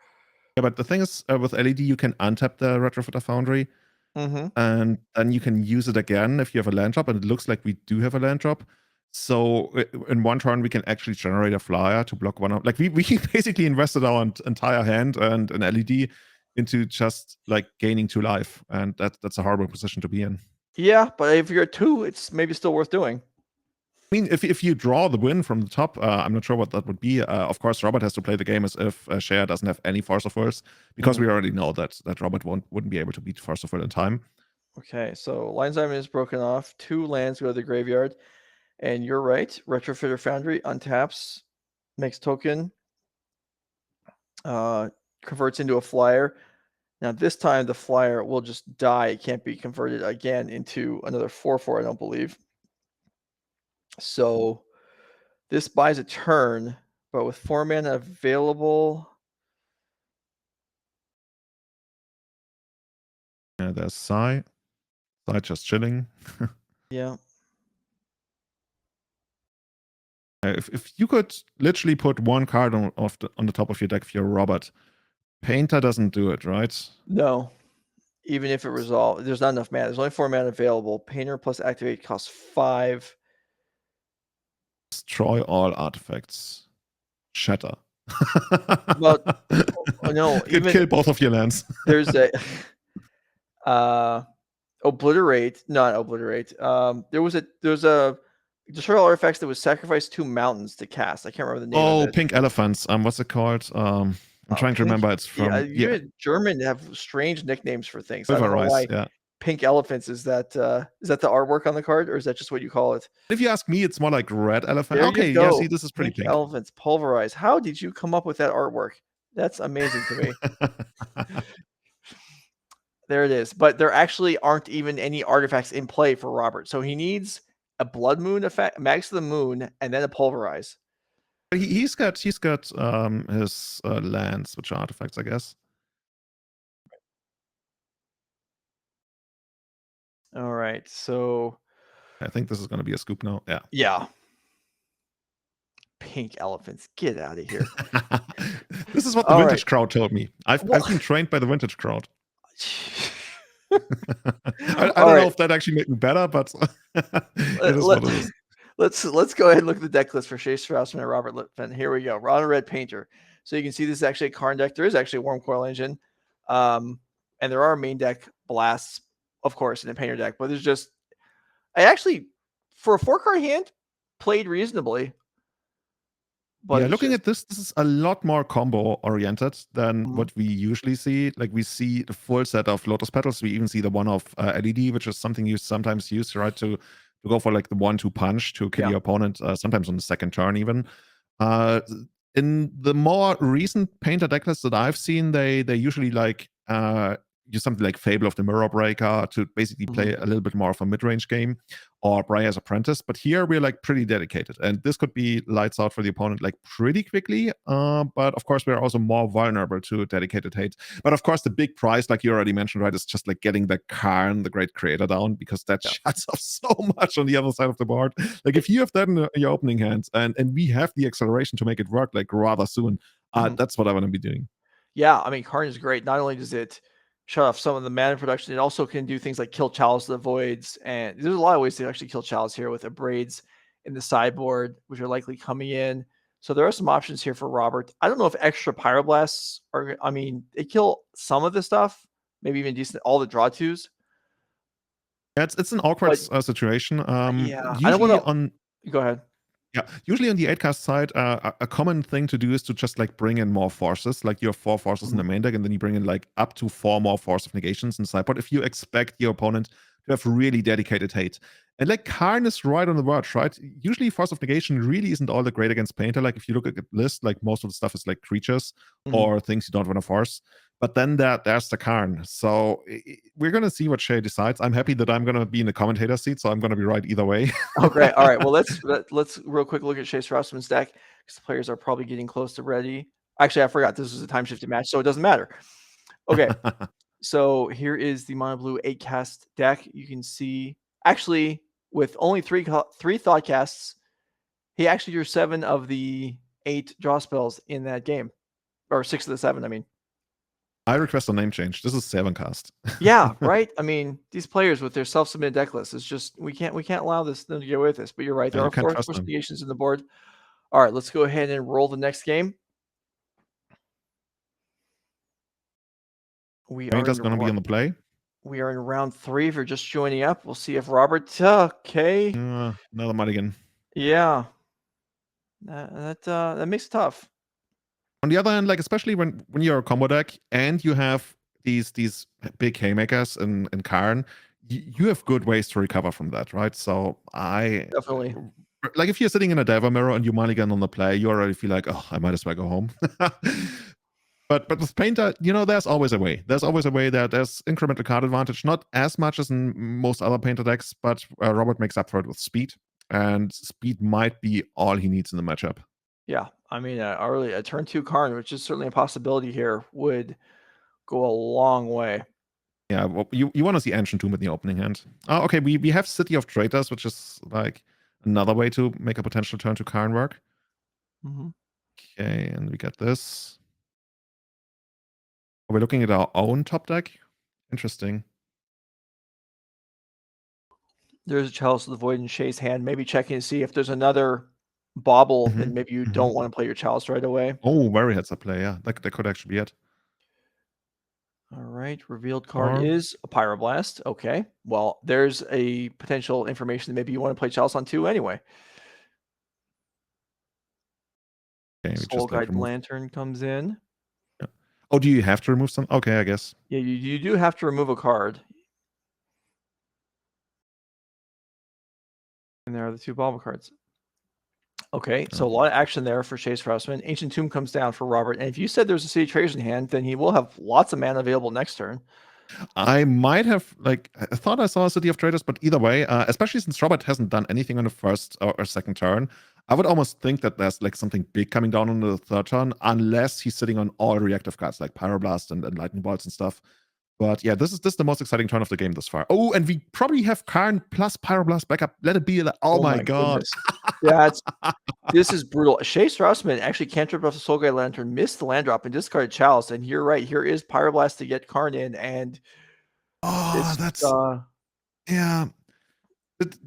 Yeah, but the thing is, with LED, you can untap the Retrofitter Foundry, and then you can use it again if you have a land drop, and it looks like we do have a land drop. So in one turn, we can actually generate a flyer to block one of. Like we basically invested our entire hand and an LED into just like gaining 2 life, and that's a horrible position to be in. Yeah, but if you're at 2, it's maybe still worth doing. I mean, if you draw the win from the top, I'm not sure what that would be. Of course, Robert has to play the game as if Shea doesn't have any Force of Will, because we already know that Robert wouldn't be able to beat Force of Will in time. Okay, so Lion's Diamond is broken off. 2 lands go to the graveyard. And you're right. Retrofitter Foundry untaps, makes token, converts into a flyer. Now this time the flyer will just die. It can't be converted again into another 4/4, I don't believe. So this buys a turn, but with 4 mana available. Yeah, there's Sai. Sai just chilling. Yeah. If you could literally put one card on the top of your deck if you're Robert, Painter doesn't do it, right? No. Even if it resolves, there's not enough mana. There's only 4 mana available. Painter plus activate costs 5. Destroy all artifacts. Shatter. Well, no, Could kill both of your lands. There's a obliterate, not obliterate. There was a destroy all artifacts that was sacrificed 2 mountains to cast. I can't remember the name of it. Pink elephants. What's it called? I'm trying to remember. It's from German have strange nicknames for things. River I don't know Rise, why. yeah. Pink elephants, is that the artwork on the card, or is that just what you call it? If you ask me, it's more like red elephant. There Okay, you go. yeah, see, this is pretty pink. Elephants pulverize. How did you come up with that artwork? That's amazing to me. There it is. But there actually aren't even any artifacts in play for Robert. So he needs a Blood Moon effect, Max of the Moon, and then a Pulverize. He's got his lands, which are artifacts, I guess. All right, so I think this is going to be a scoop now. Yeah. Yeah. Pink elephants, get out of here. This is what the vintage crowd told me. I've been trained by the vintage crowd. I don't know if that actually made me better, but it is what it is. Let's go ahead and look at the deck list for Shea, Strausman, and Robert Litfin. Here we go. Ron Red Painter. So you can see this is actually a Karn deck. There is actually a Worm Coil Engine. And there are main deck blasts, of course, in a Painter deck. But there's just... I actually, for a 4-card hand, played reasonably. But yeah, looking at this is a lot more combo oriented than what we usually see. Like, we see the full set of Lotus Petals. We even see the one of LED, which is something you sometimes use, right, to go for like the 1-2 punch to kill your opponent, sometimes on the second turn even. In the more recent Painter decklists that I've seen, they usually like use something like Fable of the Mirror Breaker to basically play a little bit more of a mid-range game, or Briar's Apprentice. But here we're like pretty dedicated, and this could be lights out for the opponent like pretty quickly. But of course, we're also more vulnerable to dedicated hate. But of course, the big prize, like you already mentioned, right, is just like getting the Karn, the Great Creator, down, because that shuts off so much on the other side of the board. Like, if you have that in your opening hands, and we have the acceleration to make it work like rather soon, that's what I want to be doing. Yeah, I mean, Karn is great. Not only does it shut off some of the mana production, it also can do things like kill Chalice of the Voids, and there's a lot of ways to actually kill Chalice here with Abrades in the sideboard, which are likely coming in. So there are some options here for Robert. I don't know if extra Pyroblasts are... I mean, they kill some of the stuff, maybe even decent, all the draw twos. Yeah, it's an awkward situation. Yeah, I don't want to... Go ahead. Yeah, usually on the 8-cast side, a common thing to do is to just like bring in more forces. Like, you have 4 forces in the main deck, and then you bring in like up to 4 more Force of Negations in the sideboard if you expect your opponent to have really dedicated hate. And like, Karn is right on the verge, right? Usually Force of Negation really isn't all that great against Painter. Like, if you look at the list, like, most of the stuff is like creatures or things you don't want to force. But then there's the Karn. So we're going to see what Shea decides. I'm happy that I'm going to be in the commentator seat, so I'm going to be right either way. Oh, great. All right. Well, let's real quick look at Shea Strausman's deck, because the players are probably getting close to ready. Actually, I forgot this is a time-shifted match, so it doesn't matter. Okay. So here is the Mono Blue 8-cast deck. You can see, actually, with only 3 thought casts, he actually drew 7 of the 8 draw spells in that game. Or 6 of the 7, I mean. I request a name change. This is 7-cast. Yeah, right? I mean, these players with their self-submitted deck list, is just, we can't allow them to get away with this. But you're right, there are 4 Force Negations in the board. All right, let's go ahead and roll the next game. Painter's going to be on the play. We are in round 3. If you're just joining up, we'll see if Robert... Okay. Another mulligan. Yeah. That makes it tough. On the other hand, like especially when you're a combo deck and you have these big haymakers in Karn, you have good ways to recover from that, right? So Definitely. like if you're sitting in a Diver Mirror and you mulligan on the play, you already feel like, oh, I might as well go home. But with Painter, there's always a way. There's always a way that there's incremental card advantage, not as much as in most other Painter decks, but Robert makes up for it with speed, and speed might be all he needs in the matchup. Yeah. I mean, a turn 2 Karn, which is certainly a possibility here, would go a long way. Yeah, well, you want to see Ancient Tomb in the opening hand. Oh, okay, we have City of Traitors, which is like another way to make a potential turn to Karn work. Mm-hmm. Okay, and we get this. Are we looking at our own top deck? Interesting. There's a Chalice of the Void in Shea's hand. Maybe checking to see if there's another bauble, Mhm, then maybe you mhm. don't want to play your Chalice right away. Oh, very heads up play, yeah. That could actually be it. All right, revealed card Or is a Pyroblast. Okay, well, there's a potential information that maybe you want to play Chalice on 2 anyway. okay, we Soul just like Guide remove. Lantern comes in. Yeah. Oh, do you have to remove some? Okay, I guess. Yeah, you do have to remove a card. And there are the 2 bauble cards. Okay, so a lot of action there for Shea Strausman. Ancient Tomb comes down for Robert. And if you said there's a City of Traitors in hand, then he will have lots of mana available next turn. I might have, like, I thought I saw a City of Traders, but either way, especially since Robert hasn't done anything on the first or second turn, I would almost think that there's like something big coming down on the third turn, unless he's sitting on all reactive cards like Pyroblast and Lightning Bolts and stuff. But yeah, this is the most exciting turn of the game thus far. Oh, and we probably have Karn plus Pyroblast backup. Let it be. Oh my god. Goodness. This is brutal. Shea Strausman actually cantripped off the Soul Guide Lantern, missed the land drop, and discarded Chalice. And you're right. Here is Pyroblast to get Karn in, and Oh, it's that's yeah.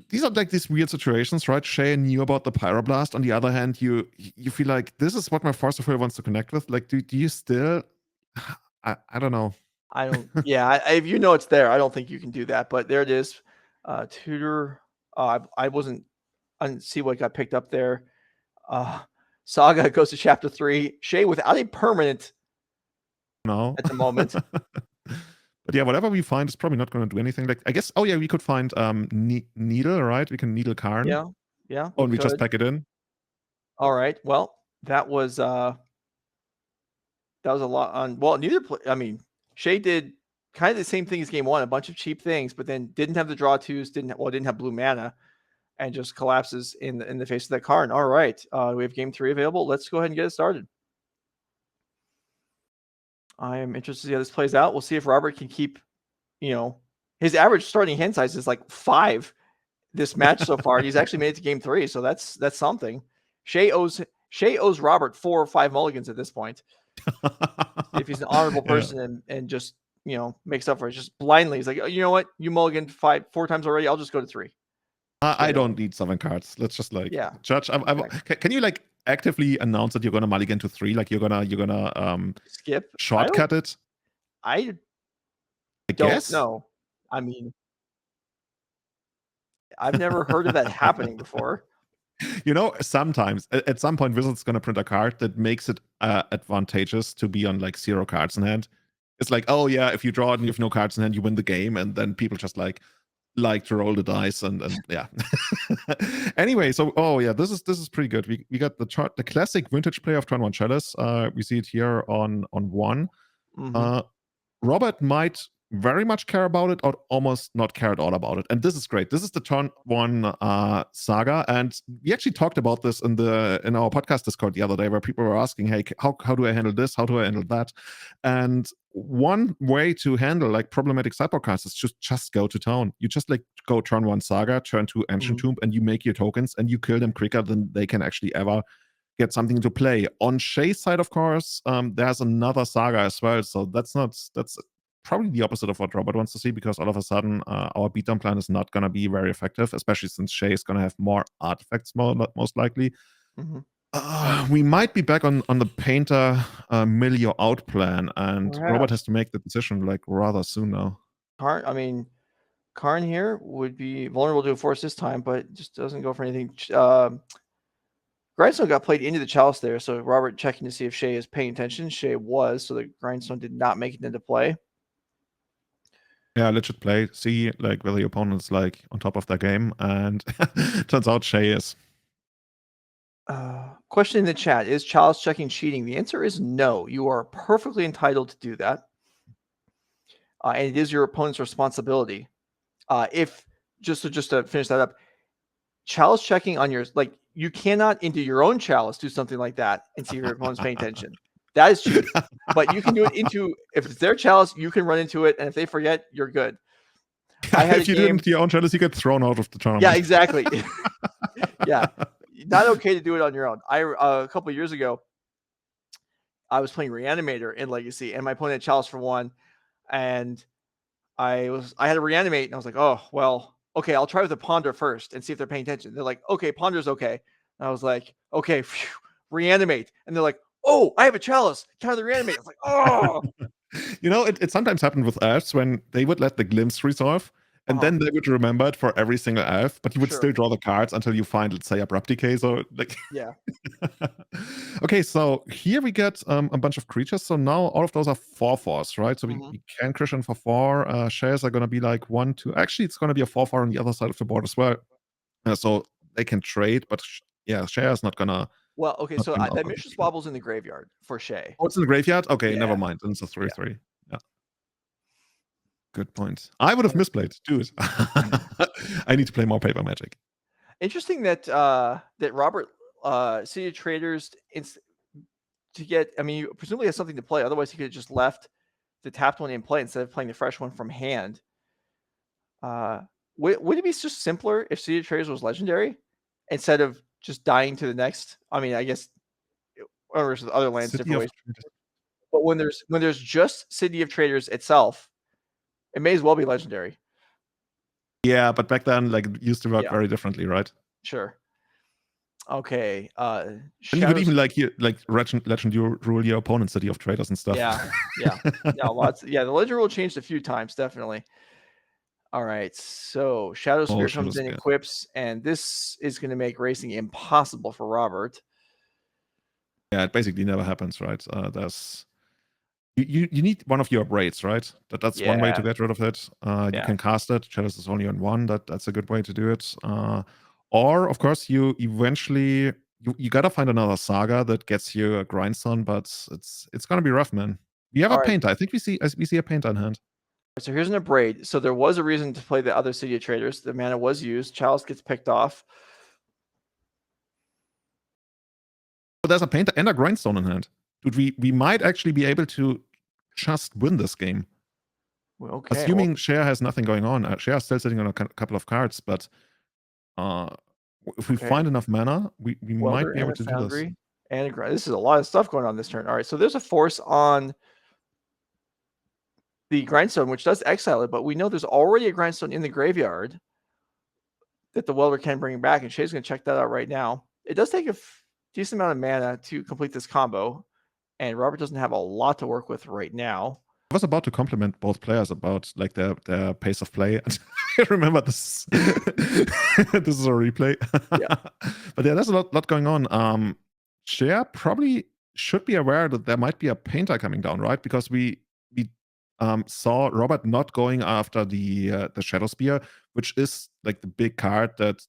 These are like these weird situations, right? Shea knew about the Pyroblast. On the other hand, you feel like this is what my Force of Will wants to connect with. Like, do you still? I don't know. I don't. Yeah, if you know it's there, I don't think you can do that. But there it is. Tutor. I didn't see what got picked up there. Saga goes to chapter 3. Shea without a permanent No. at the moment. But yeah, whatever we find is probably not going to do anything. Like, I guess. Oh yeah, we could find needle, right? We can needle Karn. Yeah, Oh, we and we just could. pack it in. All right. Well, that was a lot on. Well, I mean, Shea did kind of the same thing as game 1, a bunch of cheap things, but then didn't have the draw twos, didn't have blue mana, and just collapses in the face of that Karn. All right. We have game 3 available. Let's go ahead and get it started. I am interested to see how this plays out. We'll see if Robert can keep, his average starting hand size is like 5 this match so far. He's actually made it to game 3, so that's something. Shea owes Robert 4 or 5 mulligans at this point. If he's an honorable person and just makes up for it, just blindly, he's like, oh, you know what, you mulliganed 4 times already. I'll just go to 3. I don't need 7 cards. Let's just like judge. Exactly. Can you like actively announce that you're gonna mulligan to 3? Like you're gonna skip shortcut it? I don't guess. know. I mean, I've never heard of that happening before. Sometimes at some point Wizard's gonna print a card that makes it advantageous to be on like 0 cards in hand. It's like, oh yeah, if you draw it and you have no cards in hand, you win the game, and then people just like to roll the dice and yeah. Anyway, so this is pretty good. We got the classic vintage play of turn 1 Chalice. We see it here on 1. Mm-hmm. Robert might very much care about it or almost not care at all about it. And this is great. This is the turn 1 saga. And we actually talked about this in our podcast Discord the other day, where people were asking, hey, how do I handle this? How do I handle that? And one way to handle like problematic sideboard cards is just go to town. You just like go turn 1 saga, turn 2 Ancient Tomb, and you make your tokens and you kill them quicker than they can actually ever get something to play. On Shea's side, of course, there's another saga as well. So that's probably the opposite of what Robert wants to see, because all of a sudden our beatdown plan is not going to be very effective, especially since Shea is going to have more artifacts most likely. Mm-hmm. We might be back on the Painter mill you out plan, and Perhaps. Robert has to make the decision like rather soon now. I mean, Karn here would be vulnerable to a force this time, but just doesn't go for anything. Grindstone got played into the chalice there, so Robert checking to see if Shea is paying attention. Shea was, so the Grindstone did not make it into play. Yeah, legit play. See like whether your opponent's like on top of their game, and turns out Shea is. Question in the chat: is chalice checking cheating? The answer is no. You are perfectly entitled to do that, and it is your opponent's responsibility. If just to finish that up, chalice checking on yours, like you cannot into your own chalice do something like that and see if your opponent's paying attention. That is cheating. But you can do it into, if it's their chalice, you can run into it, and if they forget, you're good. I had if you do it into your own chalice, you get thrown out of the tournament. Yeah, exactly. Yeah, not okay to do it on your own. A couple of years ago, I was playing Reanimator in Legacy, and my opponent had chalice for 1, and I had to reanimate, and I was like, oh well, okay, I'll try with the Ponder first and see if they're paying attention. They're like, okay, Ponder's okay. And I was like, okay, phew, reanimate, and they're like, oh, I have a chalice. Counter the reanimate. I was like, oh. You know, it sometimes happened with elves when they would let the glimpse resolve, and then they would remember it for every single elf, but you would still draw the cards until you find, let's say, abrupt decay. So like, yeah. Okay, so here we get a bunch of creatures. So now all of those are 4/4s, right? So we can Christian for 4. Shares are going to be like 1, 2. Actually, it's going to be a 4/4 on the other side of the board as well. So they can trade, but yeah, Share is not going to. Well, okay, so that Mishra's Bobble's in the graveyard for Shea. Oh, it's in the graveyard? Okay, never mind. Then it's a 3/3. Yeah. Good point. I would have misplayed. Dude. I need to play more paper Magic. Interesting that that Robert City of Traders to get. I mean, you presumably has something to play. Otherwise, he could have just left the tapped one in play instead of playing the fresh one from hand. Would it be just simpler if City of Traders was legendary instead of just dying to the next? I mean, I guess versus other lands different ways. But when there's just City of Traders itself, it may as well be legendary. Yeah, but back then, like, it used to work very differently, right? Sure. Okay. And you could even like legend rule your opponent's City of Traders and stuff. Yeah, lots. Yeah, the legend rule changed a few times, definitely. All right, so Shadow Spear comes in, equips, and this is going to make racing impossible for Robert. Yeah, it basically never happens, right? There's you need one of your braids, right? That's one way to get rid of it. You can cast it. Shadows is only on 1. That's a good way to do it. Or of course, you eventually you gotta find another saga that gets you a grindstone, but it's gonna be rough, man. We have a painter. I think we see a painter in hand. So here's an abrade. So there was a reason to play the other City of Traders. The mana was used. Chalice gets picked off. But there's a painter and a grindstone in hand. Dude, we might actually be able to just win this game. Well, okay. Assuming Shea has nothing going on. Shea is still sitting on a couple of cards, but if we find enough mana, we might be able to do this. And this is a lot of stuff going on this turn. All right, so there's a force on the grindstone, which does exile it, but we know there's already a grindstone in the graveyard that the welder can bring back, and Shea's going to check that out right now. It does take a decent amount of mana to complete this combo, and Robert doesn't have a lot to work with right now. I was about to compliment both players about like their pace of play. I remember this. This is a replay. But yeah, there's a lot going on. Shea probably should be aware that there might be a painter coming down, right? Because we saw Robert not going after the Shadow Spear, which is like the big card that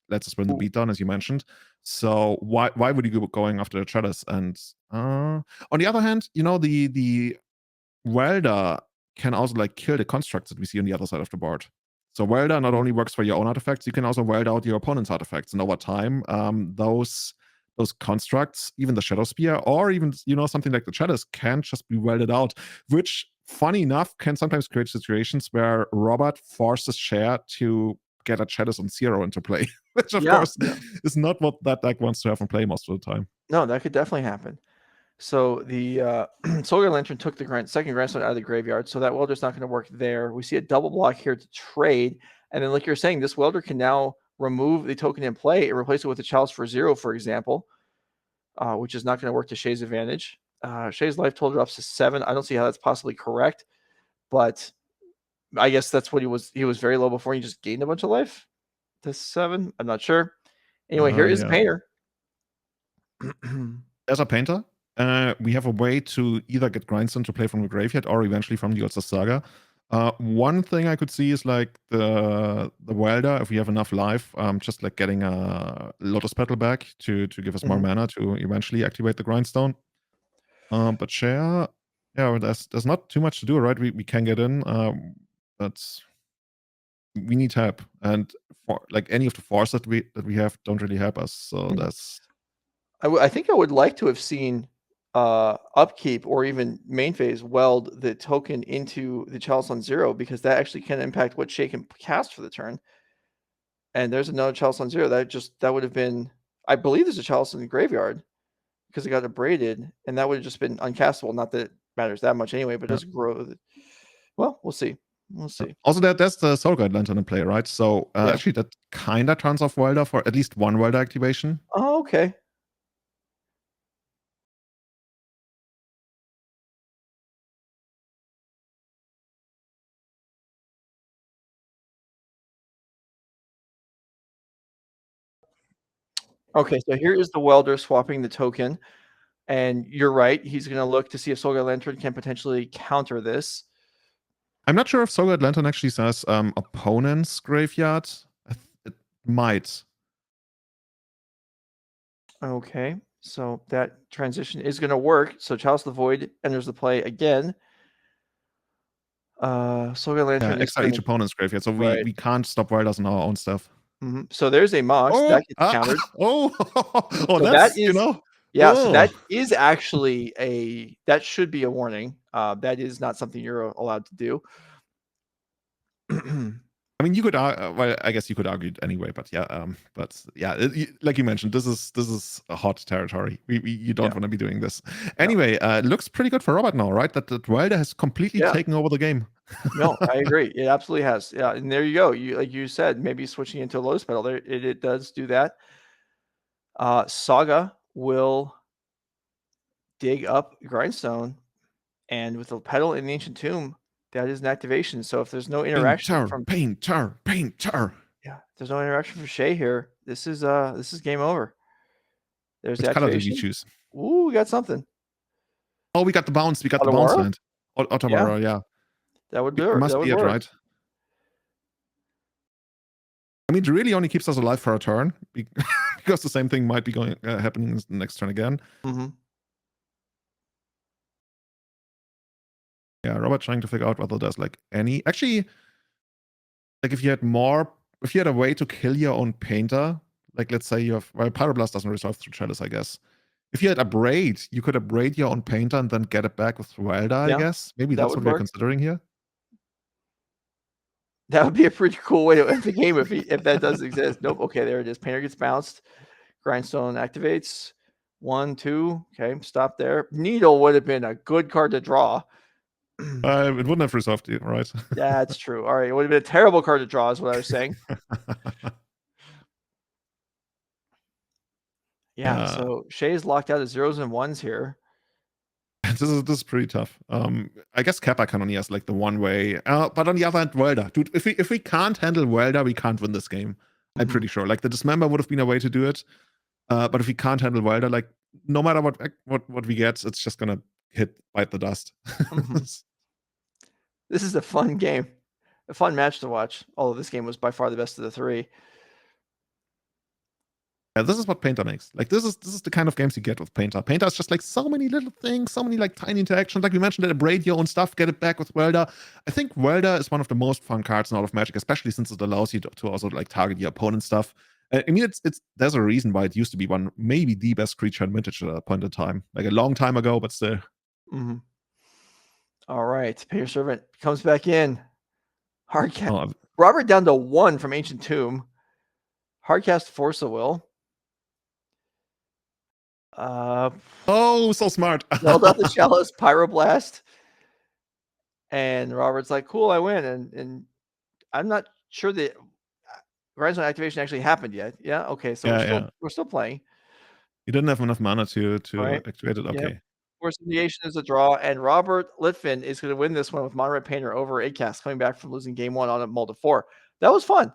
lets us win the beatdown, as you mentioned. So why would you go going after the Shadows? And on the other hand, you know, the Welder can also like kill the constructs that we see on the other side of the board. So Welder not only works for your own artifacts, you can also weld out your opponent's artifacts. And over time, those constructs, even the Shadow Spear, or even, you know, something like the Shadows can just be welded out, which, funny enough, can sometimes create situations where Robert forces Shea to get a Shadows on 0 into play, which of course is not what that deck wants to have in play most of the time. No, that could definitely happen. So the Solar Lantern took the second grandstone out of the graveyard, so that welder's not going to work there. We see a double block here to trade, and then like you're saying, this welder can now remove the token in play and replace it with a Chalice for 0, for example, which is not going to work to Shea's advantage. Shea's life total drops to 7. I don't see how that's possibly correct, but I guess that's what he was. He was very low before. He just gained a bunch of life to 7. I'm not sure. Anyway, here is the painter. As a painter, we have a way to either get Grindstone to play from the graveyard or eventually from the Ulster Saga. One thing I could see is like the welder, if we have enough life, just like getting a Lotus Petal back to give us more mana to eventually activate the Grindstone. But Shea, yeah, there's not too much to do, right? We can get in, but we need help, and for like any of the force that we have don't really help us. So that's. I think I would like to have seen upkeep or even main phase weld the token into the Chalice on 0, because that actually can impact what Shea can cast for the turn. And there's another Chalice on 0 that would have been, I believe there's a Chalice in the graveyard because it got abraded, and that would have just been uncastable. Not that it matters that much anyway, but it does grow. Well, we'll see. We'll see. Also, there's the Soul Guide Lantern in play, right? So actually, that kind of turns off Welder for at least one Welder activation. Oh, okay. Okay, so here is the welder swapping the token, and you're right. He's going to look to see if Soul Guide Lantern can potentially counter this. I'm not sure if Soul Guide Lantern actually says opponent's graveyard. It might. Okay, so that transition is going to work. So Chalice of the Void enters the play again. Soul Guide Lantern is exile each opponent's graveyard, so we can't stop Wilders on our own stuff. So there's a Mox that gets countered. So that is, Yeah, so that is actually that should be a warning. That is not something you're allowed to do. I mean, you could well, I guess you could argue it anyway, but like you mentioned, this is a hot territory. You don't want to be doing this. Anyway, looks pretty good for Robert now, right? That Wilder has completely taken over the game. No, I agree. It absolutely has. Yeah, and there you go. You, like you said, maybe switching into a Lotus Petal there, it does do that. Saga will dig up Grindstone, and with the Petal in the Ancient Tomb, that is an activation. So if there's no interaction from painter. Yeah, there's no interaction for Shea here. This is game over. There's Which the color activation. did we choose? Ooh, we got something. Oh, we got the bounce. We got the bounce land. Ottawara, yeah. That would do it. Must be it, right? I mean, it really only keeps us alive for a turn because the same thing might be happening the next turn again. Yeah, Robert trying to figure out whether there's like any. Actually, like if you had a way to kill your own painter, like let's say you have, well, Pyroblast doesn't resolve through Chalice, I guess. If you had Abrade, you could Abrade your own painter and then get it back with Welder, I guess. Maybe that's what we're considering here. That would be a pretty cool way to end the game if that does exist. Nope. Okay, there it is. Painter gets bounced. Grindstone activates. 1, 2. Okay, stop there. Needle would have been a good card to draw. It wouldn't have resolved it, right? That's true. All right, it would have been a terrible card to draw, is what I was saying. So Shea's locked out of 0s and 1s here. This is pretty tough. I guess Kappa can only has like the one way, but on the other hand, Welder, dude. If we can't handle Welder, we can't win this game. I'm pretty sure. Like the Dismember would have been a way to do it, but if we can't handle Welder, like no matter what we get, it's just gonna bite the dust. This is a fun game, a fun match to watch. Although this game was by far the best of the 3. Yeah, this is what Painter makes. Like this is the kind of games you get with Painter. Painter is just like so many little things, so many like tiny interactions. Like we mentioned, that Abrade your own stuff, get it back with Welder. I think Welder is one of the most fun cards in all of Magic, especially since it allows you to also like target your opponent's stuff. I mean, it's there's a reason why it used to be maybe the best creature in Vintage at a point in time, like a long time ago, but still. All right, Painter Servant comes back in. Hardcast. Robert down to 1 from Ancient Tomb. Hardcast Force of Will. So smart. Held out the Chalice, Pyroblast, and Robert's like, "Cool, I win." And I'm not sure that Grindstone activation actually happened yet. Yeah, okay, so we're still playing. You didn't have enough mana to activate it. Okay, Force of Negation is a draw, and Robert Litfin is going to win this one with Mono Red Painter over 8 cast, coming back from losing game 1 on a Mold of 4. That was fun.